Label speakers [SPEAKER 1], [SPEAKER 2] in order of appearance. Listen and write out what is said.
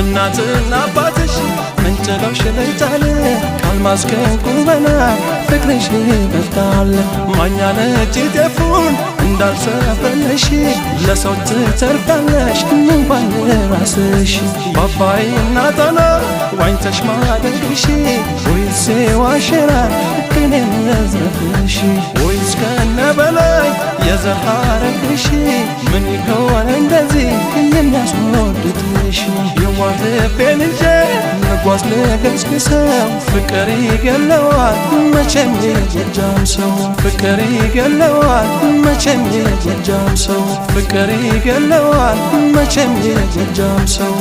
[SPEAKER 1] እናትና አባትሽ መንጨሎሽ ለይታል ካልማስከንኩ በና ፍቅርሽ ይበልጣል ማኛ ነጭ ጤፉን እንዳልሰፈለሽ ለሰው ትተርፋለሽ እንኳን ራስሽ ባባይና ጣና ዋኝተሽ ማደግሽ ወይስ ዋሽራ ከኔ መዝረፍሽ ወይስ ከነበላይ የዘር ሐረግሽ ምን ይሆን እንደዚህ የሚያስወድድሽ የዋህ ልቤን ይዤ መጓዝ ልገስግሰው ፍቅር ይገለዋል መቼም የጎጃም ሰው ፍቅር ይገለዋል መቼም የጎጃም ሰው ፍቅር ይገለዋል መቼም የጎጃም ሰው